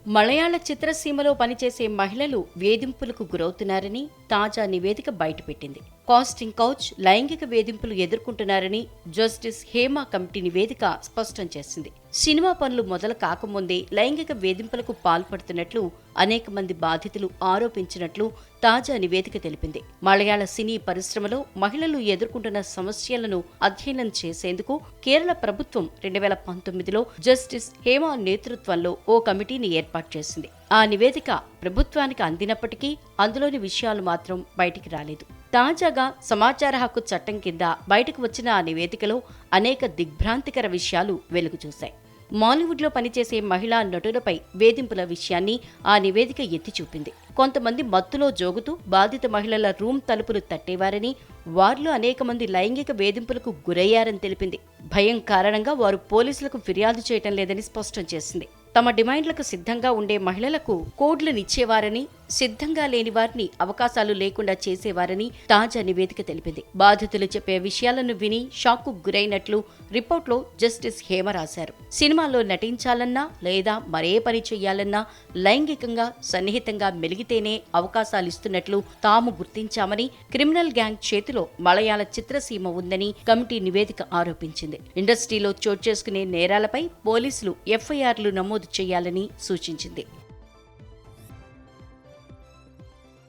మలయాళ చిత్రసీమలో పనిచేసే మహిళలు వేధింపులకు గురవుతున్నారని తాజా నివేదిక బయటపెట్టింది. కాస్టింగ్ కౌచ్ లైంగిక వేధింపులు ఎదుర్కొంటున్నారని జస్టిస్ హేమా కమిటీ నివేదిక స్పష్టం చేసింది. సినిమా పనులు మొదలు కాకముందే లైంగిక వేధింపులకు పాల్పడుతున్నట్లు అనేక మంది బాధితులు ఆరోపించినట్లు తాజా నివేదిక తెలిపింది. మలయాళ సినీ పరిశ్రమలో మహిళలు ఎదుర్కొంటున్న సమస్యలను అధ్యయనం చేసేందుకు కేరళ ప్రభుత్వం 2019లో జస్టిస్ హేమా నేతృత్వంలో ఓ కమిటీని ఏర్పాటు చేసింది. ఆ నివేదిక ప్రభుత్వానికి అందినప్పటికీ అందులోని విషయాలు మాత్రం బయటికి రాలేదు. తాజాగా సమాచార హక్కు చట్టం కింద బయటకు వచ్చిన ఆ నివేదికలో అనేక దిగ్భ్రాంతికర విషయాలు వెలుగు చూశాయి. మాలీవుడ్లో పనిచేసే మహిళా నటులపై వేధింపుల విషయాన్ని ఆ నివేదిక ఎత్తి చూపింది. కొంతమంది మత్తులో జోగుతూ బాధిత మహిళల రూమ్ తలుపులు తట్టేవారని, వారిలో అనేక మంది లైంగిక వేధింపులకు గురయ్యారని తెలిపింది. భయం కారణంగా వారు పోలీసులకు ఫిర్యాదు చేయటం లేదని స్పష్టం చేసింది. తమ డిమాండ్లకు సిద్ధంగా ఉండే మహిళలకు కోడ్లనిచ్చేవారని, సిద్ధంగా లేని వారిని అవకాశాలు లేకుండా చేసేవారని తాజా నివేదిక తెలిపింది. బాధితులు చెప్పే విషయాలను విని షాక్కు గురైనట్లు రిపోర్ట్లో జస్టిస్ హేమ రాశారు. సినిమాల్లో నటించాలన్నా లేదా మరే పని చెయ్యాలన్నా లైంగికంగా సన్నిహితంగా మెలిగితేనే అవకాశాలిస్తున్నట్లు తాము గుర్తించామని, క్రిమినల్ గ్యాంగ్ చేతిలో మలయాళ చిత్రసీమ ఉందని కమిటీ నివేదిక ఆరోపించింది. ఇండస్ట్రీలో చోటు చేసుకునే నేరాలపై పోలీసులు ఎఫ్ఐఆర్లు నమోదు చేయాలని సూచించింది.